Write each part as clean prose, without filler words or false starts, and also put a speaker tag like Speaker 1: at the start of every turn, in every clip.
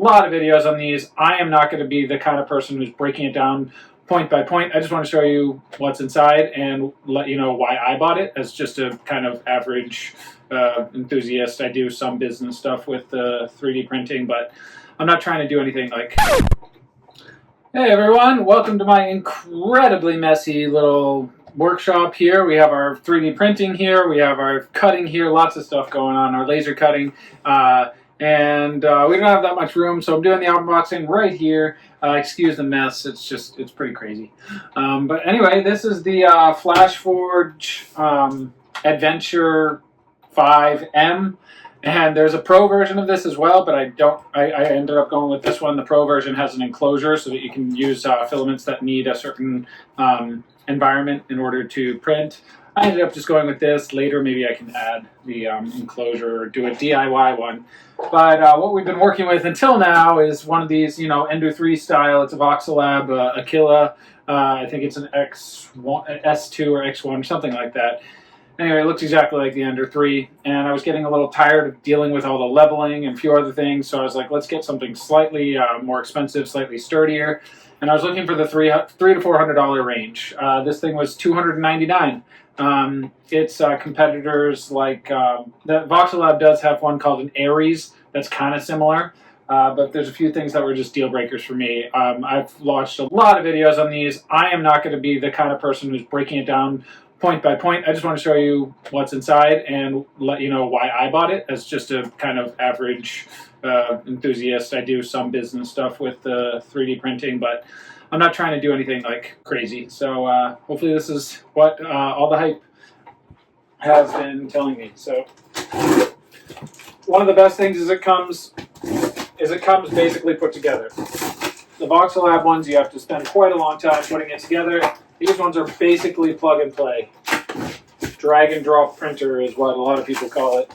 Speaker 1: lot of videos on these. I am not going to be the kind of person who's breaking it down point by point. I just want to show you what's inside and let you know why I bought it as just a kind of average enthusiast. I do some business stuff with 3D printing, but I'm not trying to do anything like... Hey everyone, welcome to my incredibly messy little workshop here. We have our 3D printing here, we have our cutting here, lots of stuff going on, our laser cutting, and we don't have that much room, so I'm doing the unboxing right here. Excuse the mess, it's pretty crazy. But anyway, this is the Flashforge Adventure 5M. And there's a Pro version of this as well, but I ended up going with this one. The Pro version has an enclosure so that you can use filaments that need a certain environment in order to print. I ended up just going with this. Later, maybe I can add the enclosure or do a DIY one. But what we've been working with until now is one of these, Ender 3 style. It's a Voxelab Aquila. I think it's an X1, S2 or X1, something like that. Anyway, it looks exactly like the Ender 3, and I was getting a little tired of dealing with all the leveling and a few other things, so I was like, let's get something slightly more expensive, slightly sturdier, and I was looking for the $300 to $400 range. This thing was $299. Its competitors, like, the Voxelab does have one called an Aries that's kind of similar, but there's a few things that were just deal breakers for me. I've watched a lot of videos on these. I am not going to be the kind of person who's breaking it down point by point. I just want to show you what's inside and let you know why I bought it as just a kind of average enthusiast. I do some business stuff with 3D printing, but I'm not trying to do anything like crazy. So hopefully this is what all the hype has been telling me. So one of the best things is it comes basically put together. The Voxelab ones, you have to spend quite a long time putting it together. These ones are basically plug and play. Drag and drop printer is what a lot of people call it.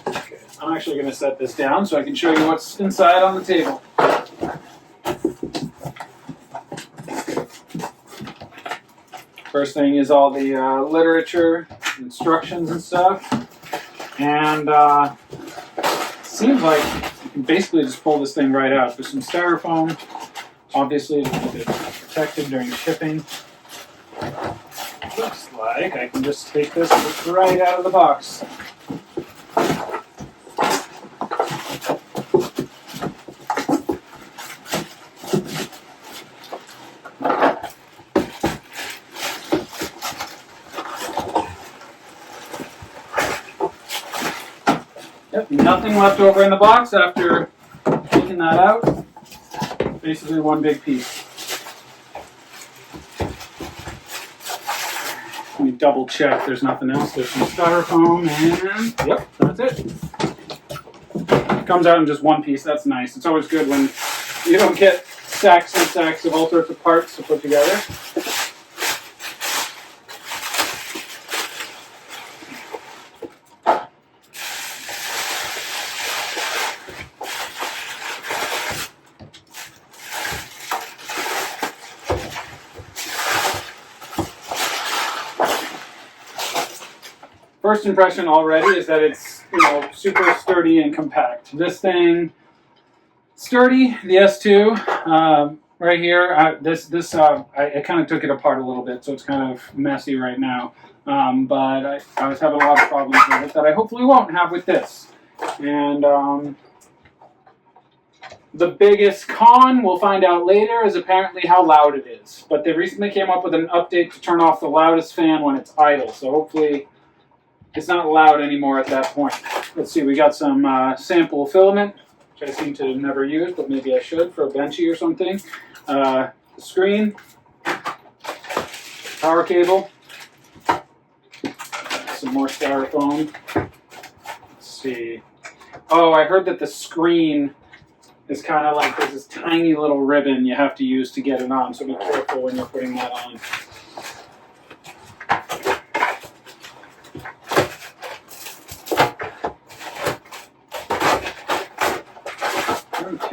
Speaker 1: Okay, I'm actually going to set this down so I can show you what's inside on the table. First thing is all the literature, instructions and stuff, and it seems like you can basically just pull this thing right out. There's some styrofoam, obviously it's protected during shipping. Looks like I can just take this right out of the box. Yep, nothing left over in the box after taking that out. Basically one big piece. Let me double check there's nothing else. There's some styrofoam and yep, that's it. It comes out in just one piece. That's nice. It's always good when you don't get stacks and stacks of all sorts of parts to put together. First impression already is that it's super sturdy and compact. This thing, sturdy. The S2 right here. I kind of took it apart a little bit, so it's kind of messy right now. But I was having a lot of problems with it that I hopefully won't have with this. And the biggest con, we'll find out later, is apparently how loud it is. But they recently came up with an update to turn off the loudest fan when it's idle. So hopefully it's not loud anymore at that point. Let's see, we got some sample filament, which I seem to never use, but maybe I should for a benchy or something. The screen, power cable, some more styrofoam. Let's see. Oh, I heard that the screen is kind of like there's this tiny little ribbon you have to use to get it on, so be careful when you're putting that on.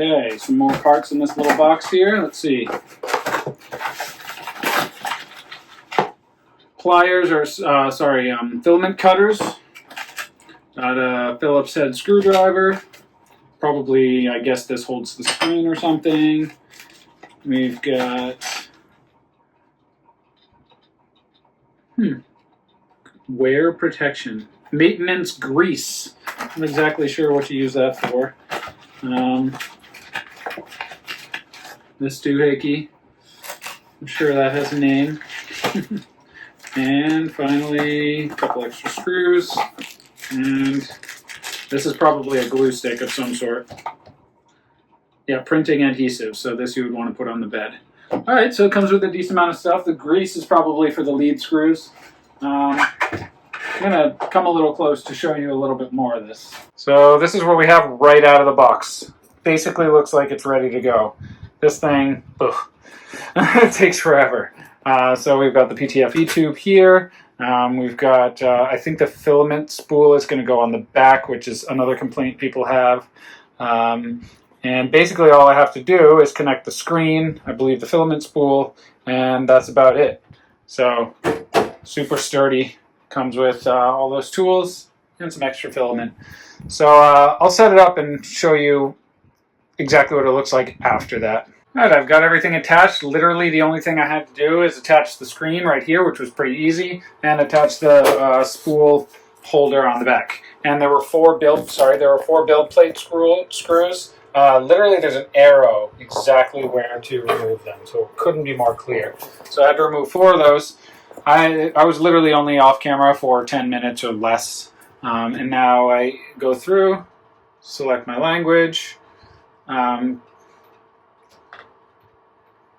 Speaker 1: Okay, some more parts in this little box here. Let's see. pliers or filament cutters. Got a Phillips head screwdriver. Probably, I guess this holds the screen or something. We've got wear protection, maintenance grease. I'm not exactly sure what to use that for. This doohickey, I'm sure that has a name. And finally, a couple extra screws. And this is probably a glue stick of some sort. Yeah, printing adhesive. So this you would want to put on the bed. All right, so it comes with a decent amount of stuff. The grease is probably for the lead screws. I'm going to come a little close to show you a little bit more of this. So this is what we have right out of the box. Basically looks like it's ready to go. This thing, it takes forever. So we've got the PTFE tube here. We've got, I think the filament spool is going to go on the back, which is another complaint people have. And basically all I have to do is connect the screen, I believe the filament spool, and that's about it. So super sturdy, comes with all those tools and some extra filament. So I'll set it up and show you exactly what it looks like after that. All right, I've got everything attached. Literally the only thing I had to do is attach the screen right here, which was pretty easy, and attach the spool holder on the back. And there were four build plate screws. Literally there's an arrow exactly where to remove them, so it couldn't be more clear. So I had to remove 4 of those. I was literally only off camera for 10 minutes or less. And now I go through, select my language,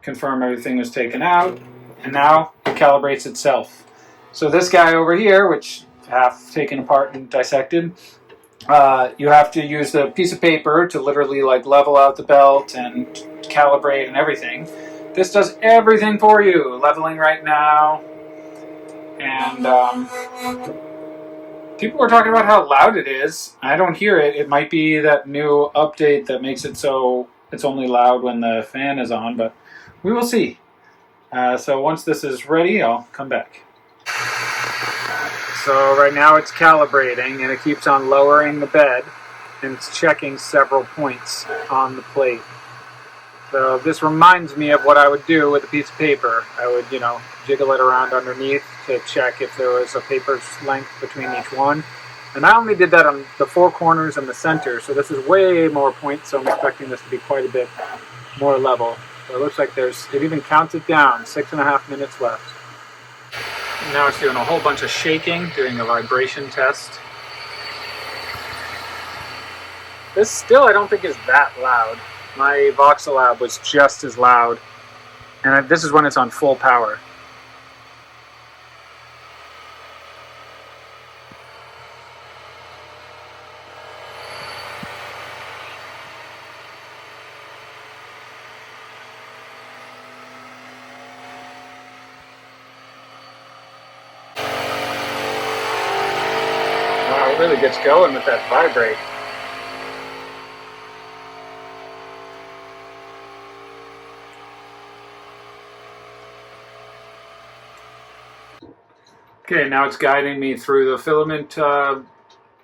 Speaker 1: confirm everything is taken out, and now it calibrates itself. So this guy over here, which half taken apart and dissected, you have to use a piece of paper to literally like level out the belt and calibrate and everything. This does everything for you, leveling right now. And people were talking about how loud it is. I don't hear it. It might be that new update that makes it so it's only loud when the fan is on, but we will see. So once this is ready, I'll come back. So right now it's calibrating and it keeps on lowering the bed and it's checking several points on the plate. So this reminds me of what I would do with a piece of paper. I would, jiggle it around underneath to check if there was a paper's length between each one. And I only did that on the 4 corners and the center, so this is way more points, so I'm expecting this to be quite a bit more level. So it looks like it even counts it down, 6.5 minutes left. And now it's doing a whole bunch of shaking, doing a vibration test. This still I don't think is that loud. My Voxelab was just as loud, and this is when it's on full power. Wow, it really gets going with that vibrate. Okay, now it's guiding me through the filament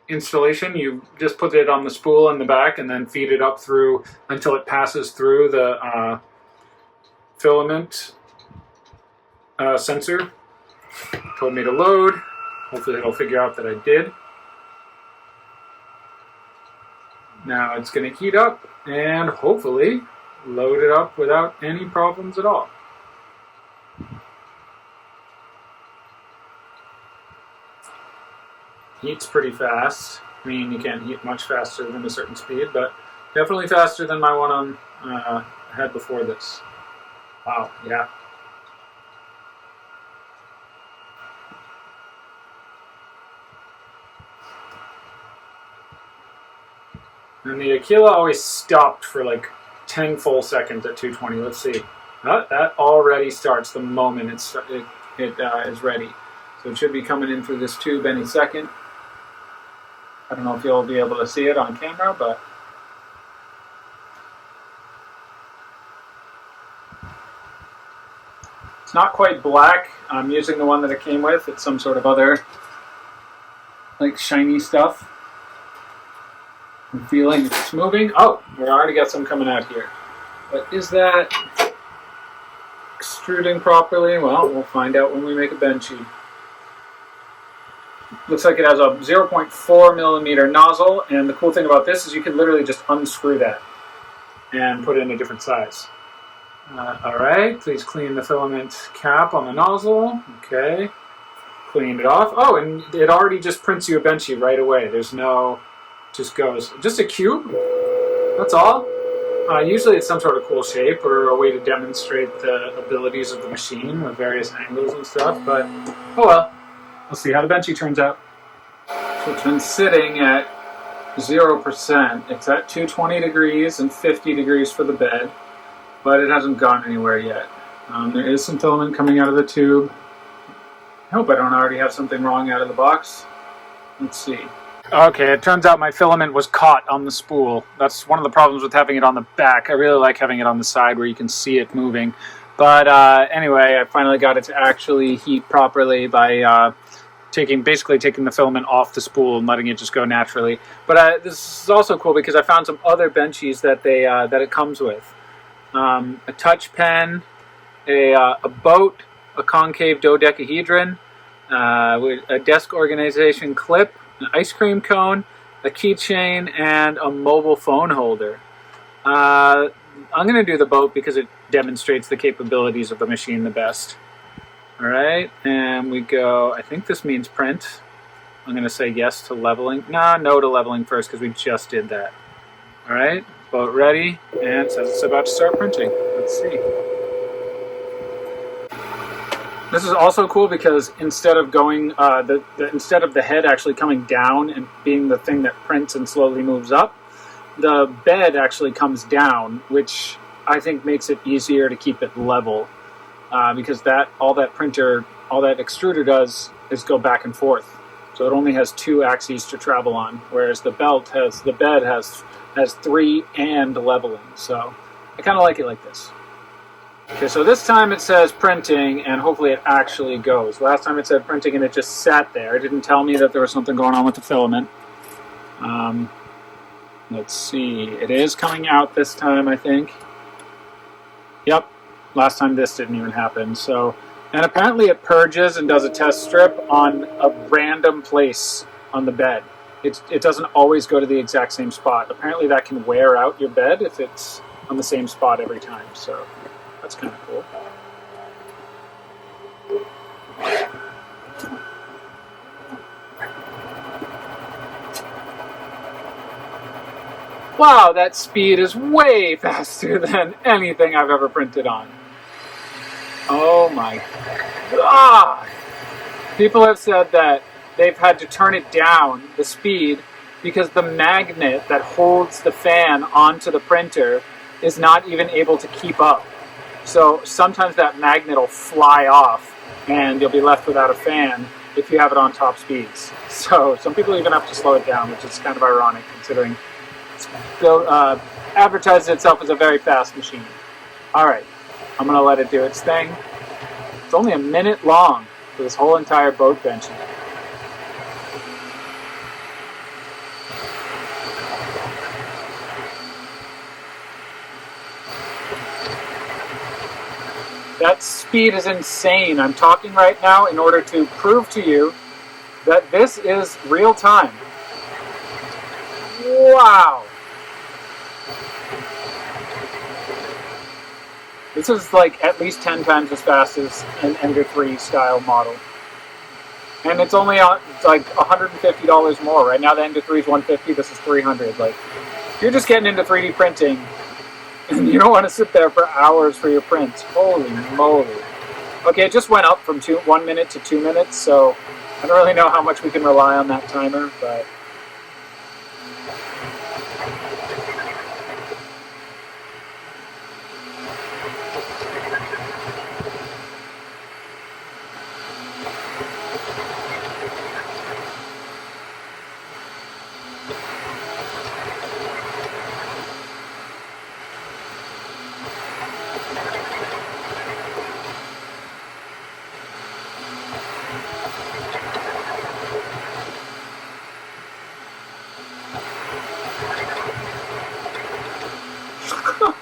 Speaker 1: installation. You just put it on the spool in the back and then feed it up through until it passes through the filament sensor. Told me to load. Hopefully it'll figure out that I did. Now it's going to heat up and hopefully load it up without any problems at all. Heats pretty fast. I mean, you can't heat much faster than a certain speed, but definitely faster than my one I had before this. Wow, yeah. And the Aquila always stopped for like 10 full seconds at 220. Let's see. That already starts the moment it is ready. So it should be coming in through this tube any second. I don't know if you'll be able to see it on camera, but not quite black. I'm using the one that it came with. It's some sort of other, like, shiny stuff. I'm feeling it's moving. Oh, we already got some coming out here. But is that extruding properly? Well, we'll find out when we make a benchy. Looks like it has a 0.4 millimeter nozzle, and the cool thing about this is you can literally just unscrew that and put it in a different size. Alright, please clean the filament cap on the nozzle. Okay, cleaned it off. Oh, and it already just prints you a benchy right away. There's no, just goes, just a cube, that's all. Usually it's some sort of cool shape or a way to demonstrate the abilities of the machine with various angles and stuff, but oh well. We'll see how the benchy turns out. So it's been sitting at 0%. It's at 220 degrees and 50 degrees for the bed, but it hasn't gone anywhere yet. There is some filament coming out of the tube. I hope I don't already have something wrong out of the box. Let's see. Okay, it turns out my filament was caught on the spool. That's one of the problems with having it on the back. I really like having it on the side where you can see it moving. But anyway, I finally got it to actually heat properly by basically taking the filament off the spool and letting it just go naturally. But this is also cool because I found some other benchies that it comes with. A touch pen, a boat, a concave dodecahedron, a desk organization clip, an ice cream cone, a keychain, and a mobile phone holder. I'm going to do the boat because it demonstrates the capabilities of the machine the best. Alright, and we go, I think this means print. I'm going to say yes to leveling. No to leveling first because we just did that. Alright, boat ready, and it says it's about to start printing. Let's see. This is also cool because instead of going, instead of the head actually coming down and being the thing that prints and slowly moves up, the bed actually comes down, which I think makes it easier to keep it level. Because all that extruder does is go back and forth. So it only has 2 axes to travel on, whereas the bed has 3 and leveling. So I kind of like it like this. Okay, so this time it says printing, and hopefully it actually goes. Last time it said printing and it just sat there. It didn't tell me that there was something going on with the filament. Let's see. It is coming out this time, I think. Yep. Last time this didn't even happen. So, and apparently it purges and does a test strip on a random place on the bed. It doesn't always go to the exact same spot. Apparently that can wear out your bed if it's on the same spot every time. So that's kind of cool. Wow, that speed is way faster than anything I've ever printed on. Oh my God! People have said that they've had to turn it down, the speed, because the magnet that holds the fan onto the printer is not even able to keep up. So sometimes that magnet will fly off and you'll be left without a fan if you have it on top speeds. So some people even have to slow it down, which is kind of ironic considering it's advertises itself as a very fast machine. Alright, I'm going to let it do its thing. It's only a minute long for this whole entire boat benching. That speed is insane. I'm talking right now in order to prove to you that this is real time. Wow! This is like at least 10 times as fast as an Ender 3 style model. And it's only like $150 more. Right now the Ender 3 is $150, this is $300. Like, you're just getting into 3D printing and you don't want to sit there for hours for your prints. Holy moly. Okay, it just went up from 1 minute to 2 minutes, so I don't really know how much we can rely on that timer, but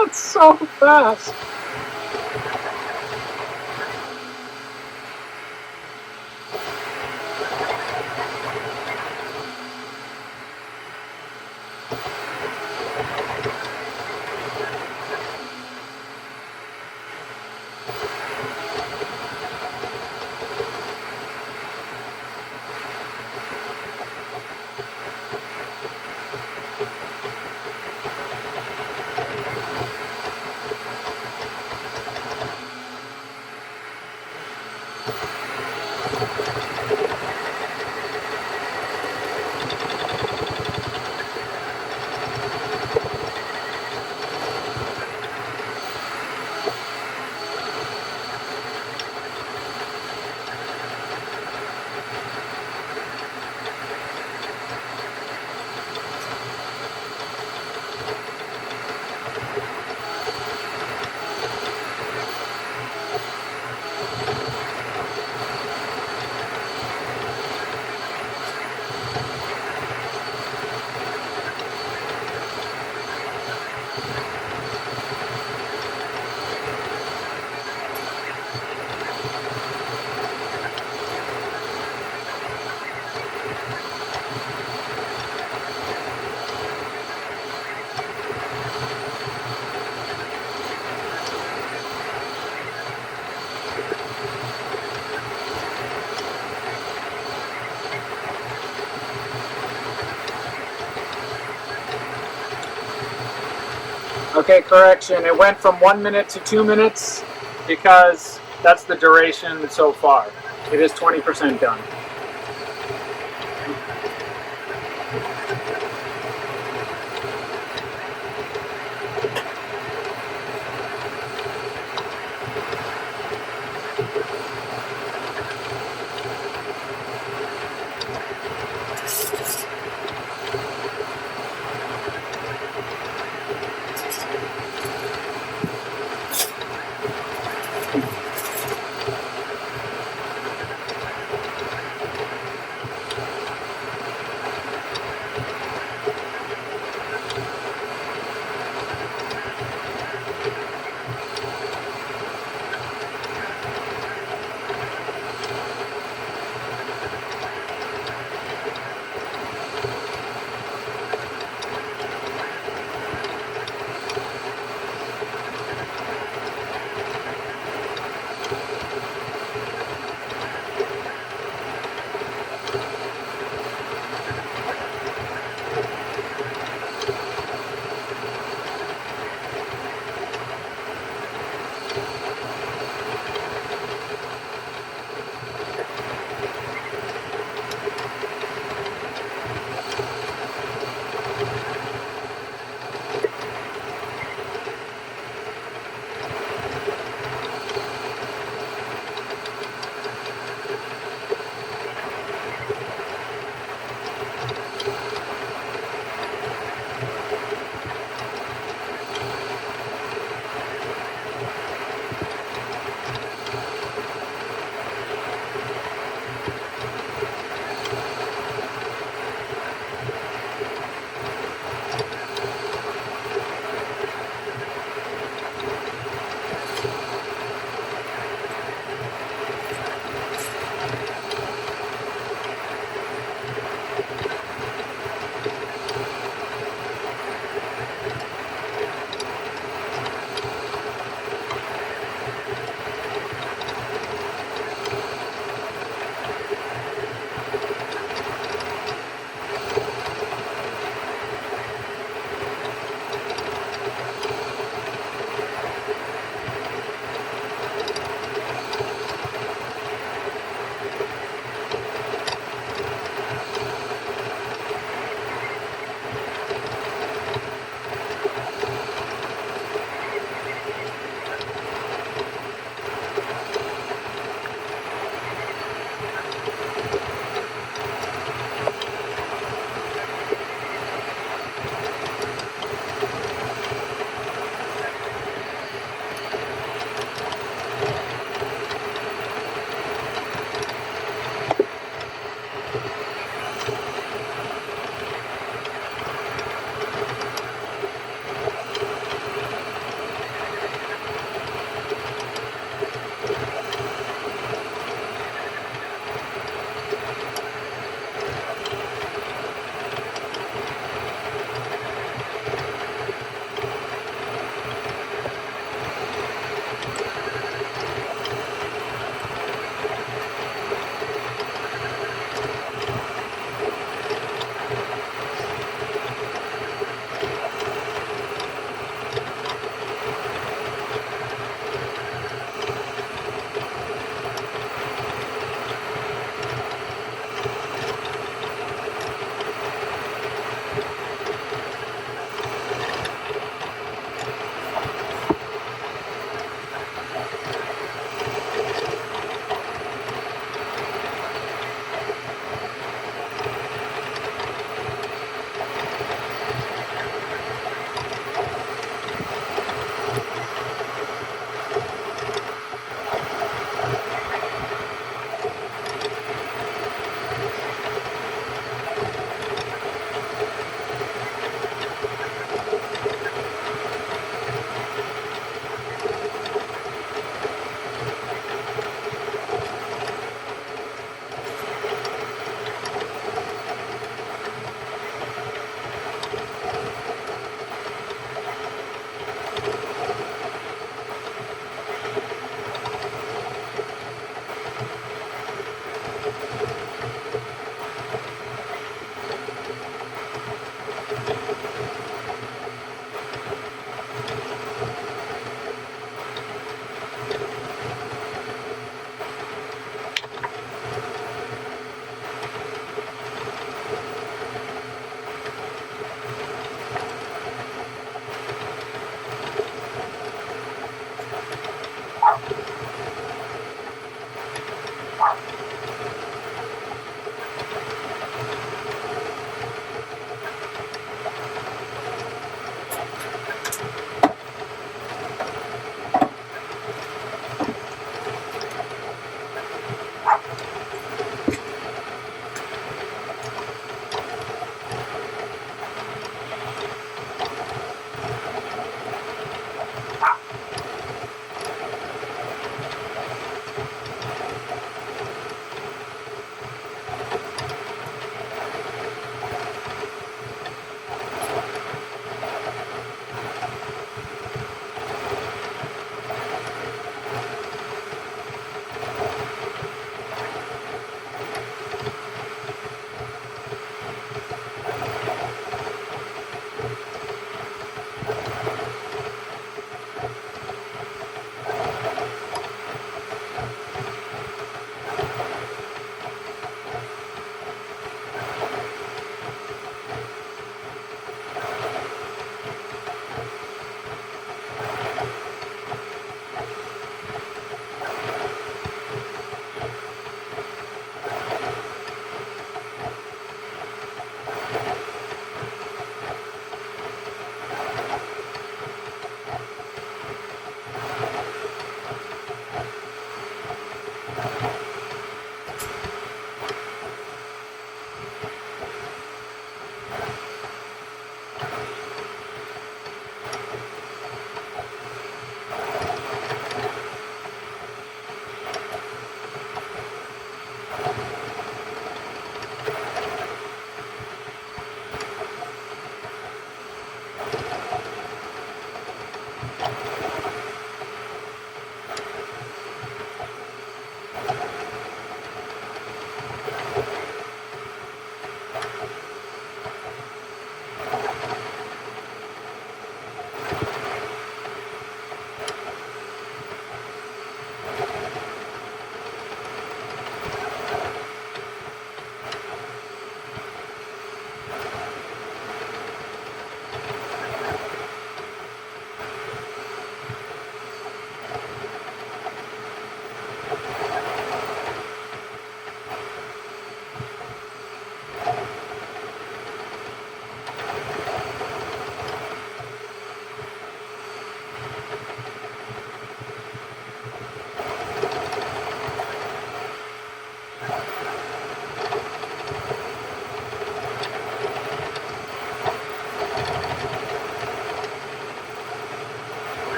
Speaker 2: That's so fast. Okay, correction. It went from 1 minute to 2 minutes because that's the duration so far. It is 20% done.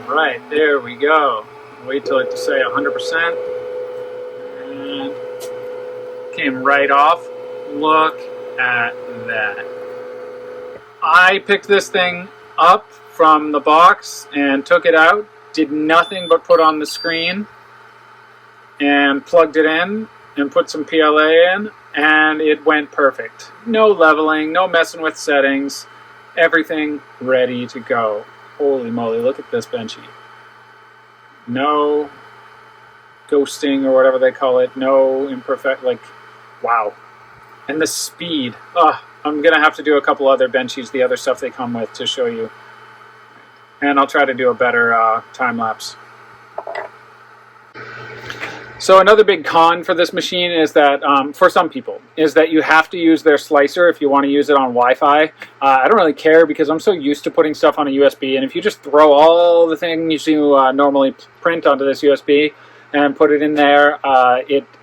Speaker 2: Right, there we go. Wait till it to say 100%. And came right off. Look at that. I picked this thing up from the box and took it out. Did nothing but put on the screen and plugged it in and put some PLA in, and it went perfect. No leveling, no messing with settings. Everything ready to go. Holy moly, look at this benchy. No ghosting or whatever they call it. No imperfect, like, wow. And the speed. I'm going to have to do a couple other benchies, the other stuff they come with, to show you. And I'll try to do a better time lapse. So another big con for this machine is that, for some people, is that you have to use their slicer if you want to use it on Wi-Fi. I don't really care because I'm so used to putting stuff on a USB, and if you just throw all the things you normally print onto this USB and put it in there,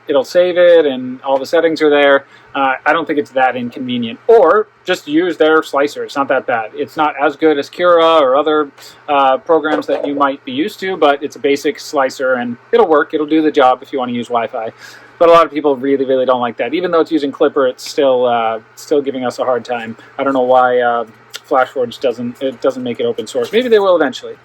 Speaker 2: it'll save it and all the settings are there. I don't think it's that inconvenient. Or just use their slicer. It's not that bad. It's not as good as Cura or other programs that you might be used to, but it's a basic slicer and it'll work. It'll do the job if you want to use Wi-Fi. But a lot of people really, really don't like that. Even though it's using Clipper, it's still giving us a hard time. I don't know why Flashforge doesn't make it open source. Maybe they will eventually.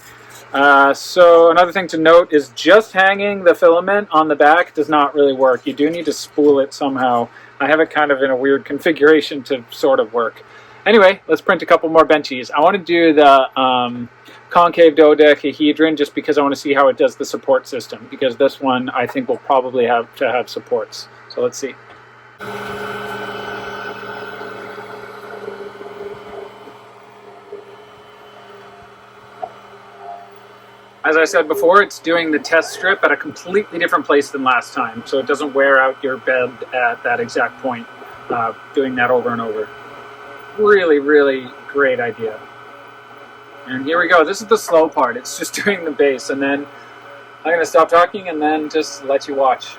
Speaker 2: So another thing to note is just hanging the filament on the back does not really work. You do need to spool it somehow. I have it kind of in a weird configuration to sort of work. Anyway, let's print a couple more benchies. I want to do the concave dodecahedron just because I want to see how it does the support system, because this one I think will probably have to have supports. So let's see. As I said before, it's doing the test strip at a completely different place than last time, so it doesn't wear out your bed at that exact point, doing that over and over. Really, really great idea. And here we go. This is the slow part. It's just doing the base, and then I'm going to stop talking and then just let you watch.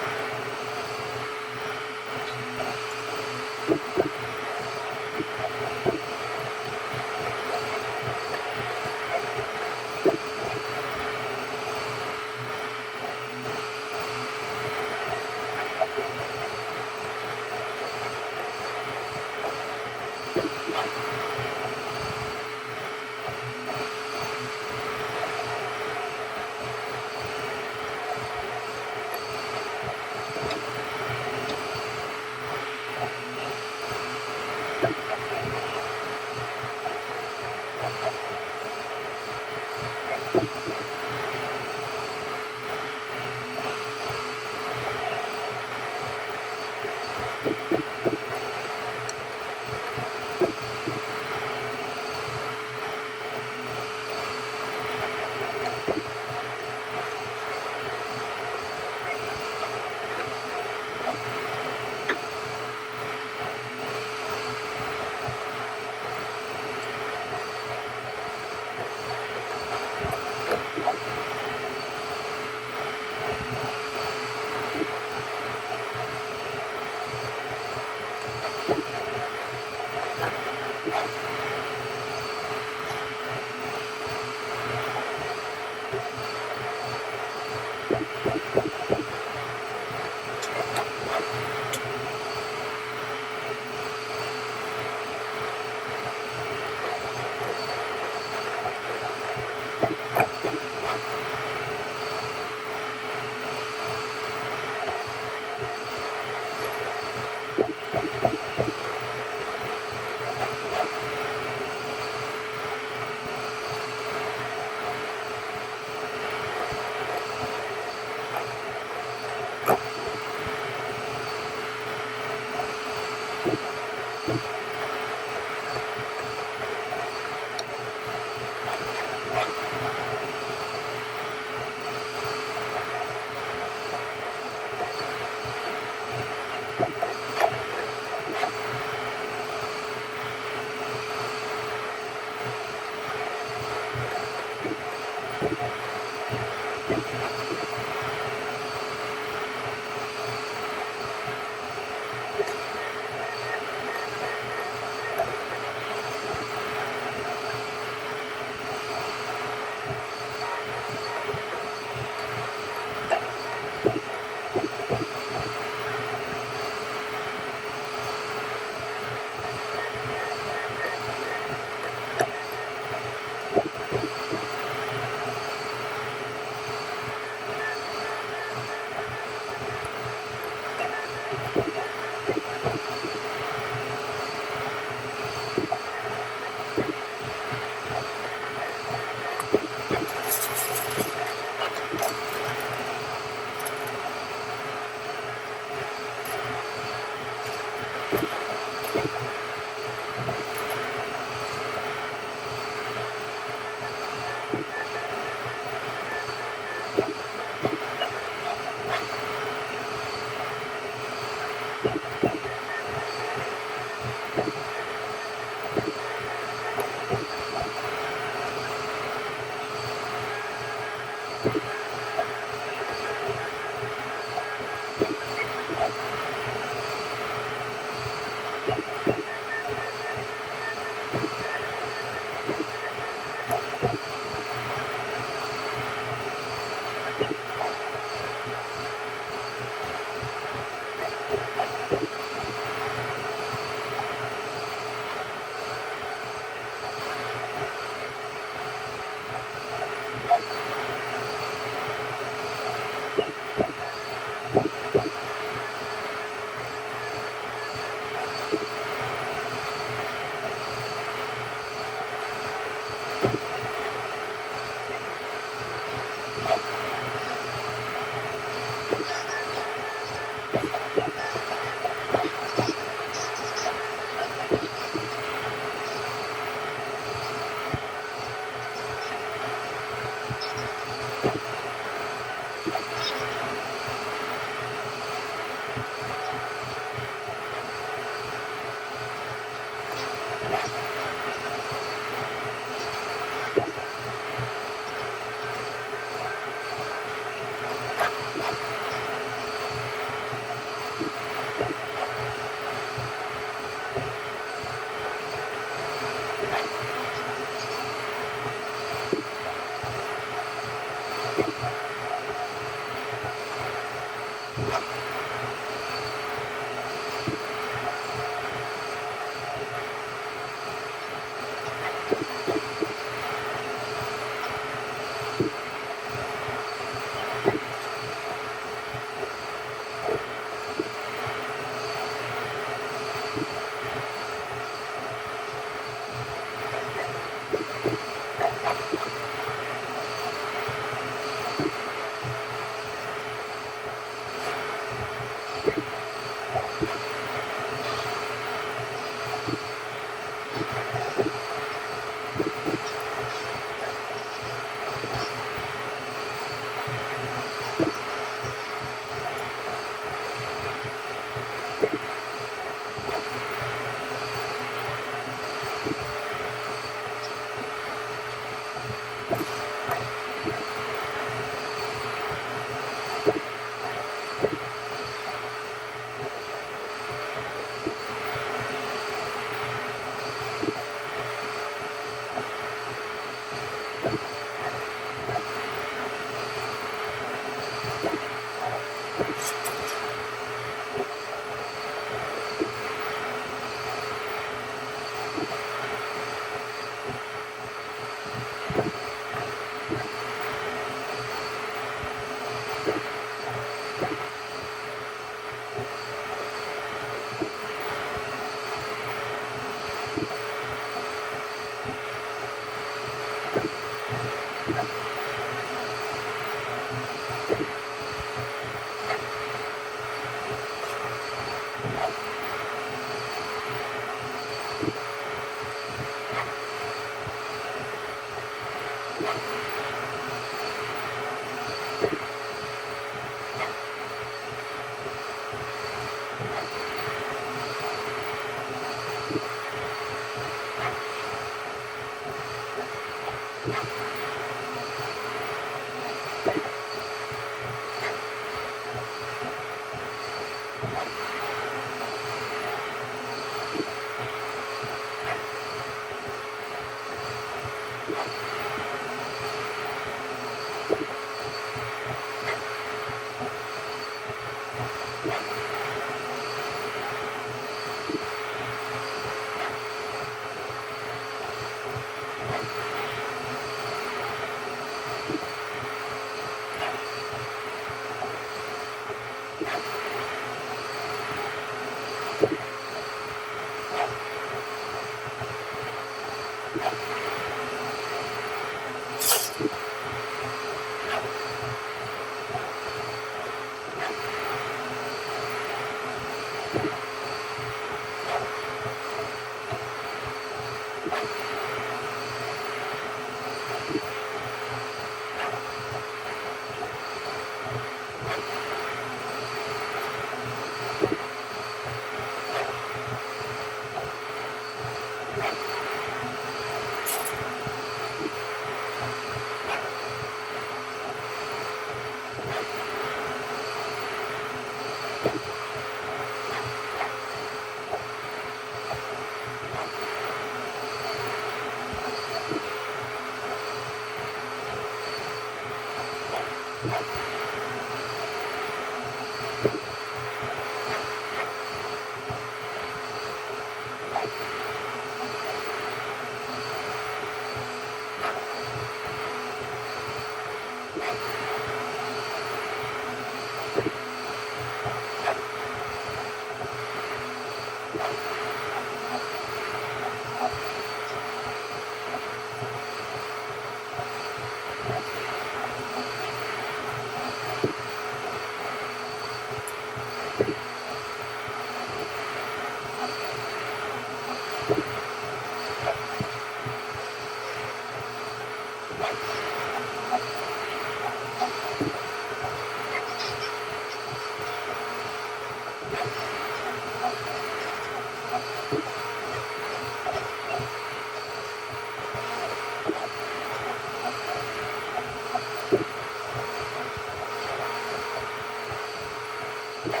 Speaker 2: Hello?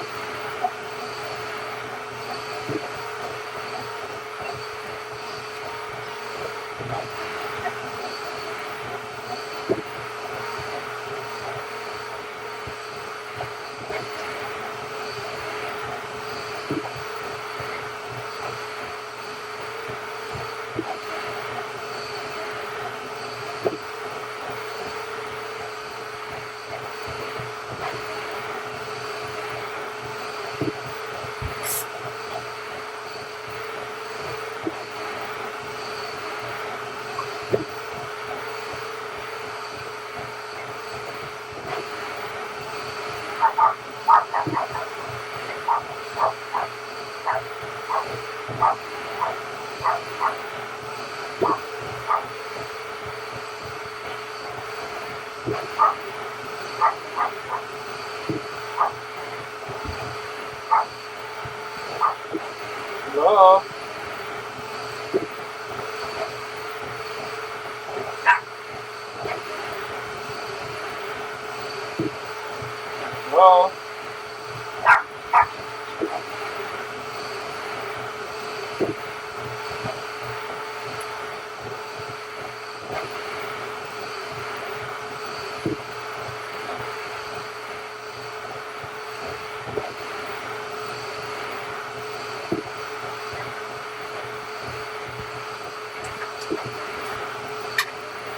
Speaker 2: Hello?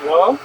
Speaker 2: Hello?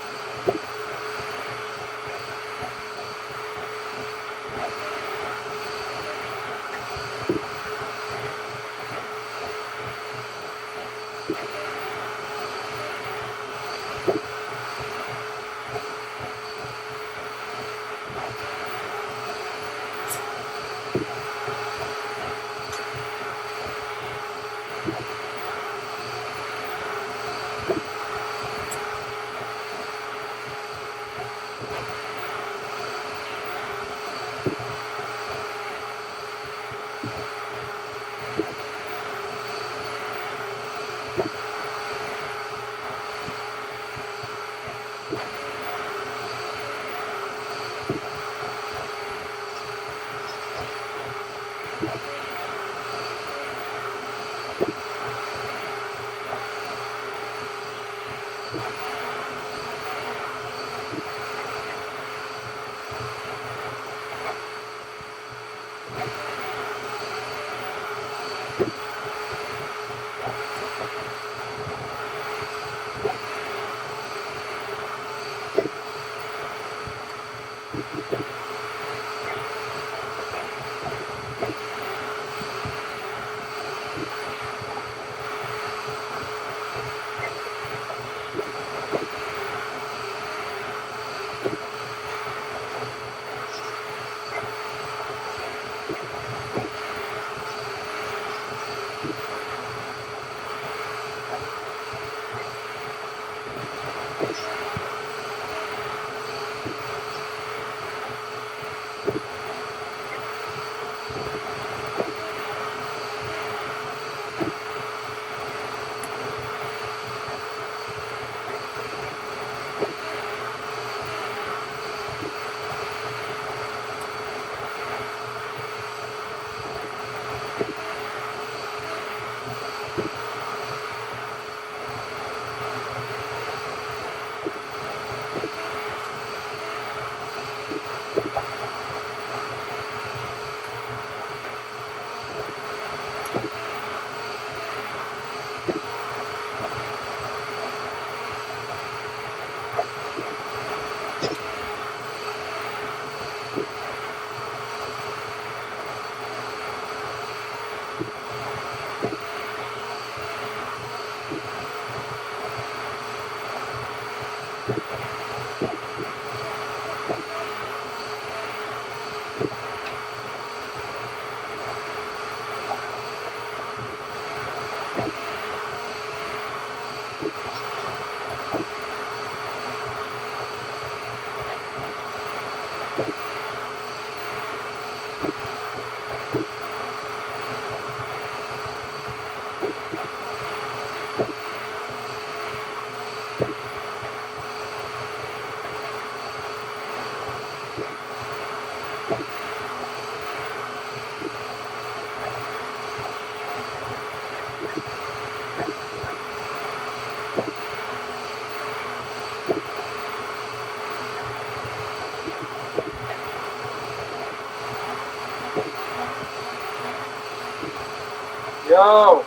Speaker 2: go.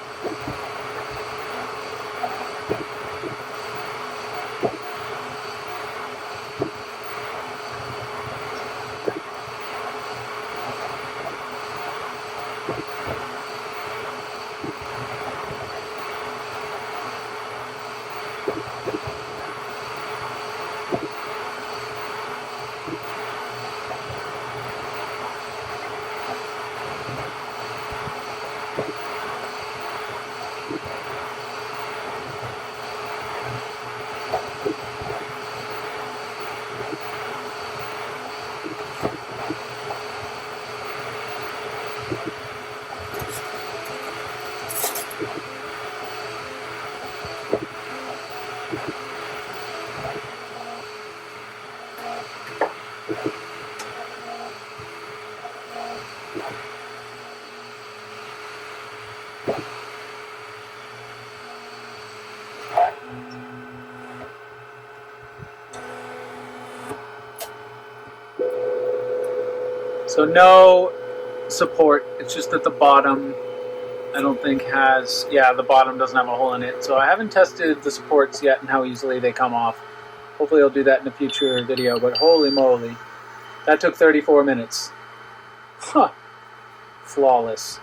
Speaker 2: So no support. It's just that the bottom, I don't think has, yeah, the bottom doesn't have a hole in it. So I haven't tested the supports yet and how easily they come off. Hopefully I'll do that in a future video, but holy moly. That took 34 minutes. Huh. Flawless.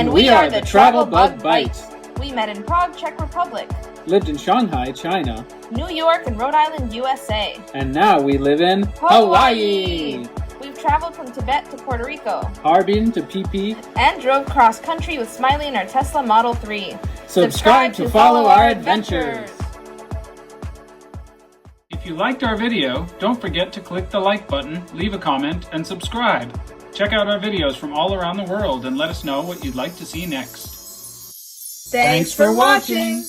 Speaker 1: And we are the Travel Bug Bite.
Speaker 3: We met in Prague, Czech Republic,
Speaker 1: Lived in Shanghai, China.
Speaker 3: New York, and Rhode Island, USA.
Speaker 1: And now we live in Hawaii.
Speaker 3: We've traveled from Tibet to Puerto Rico.
Speaker 1: Harbin to PP.
Speaker 3: And drove cross-country with Smiley in our Tesla Model 3.
Speaker 1: Subscribe to follow our adventures. If you liked our video, don't forget to click the like button, leave a comment, and subscribe. Check out our videos from all around the world and let us know what you'd like to see next.
Speaker 3: Thanks for watching!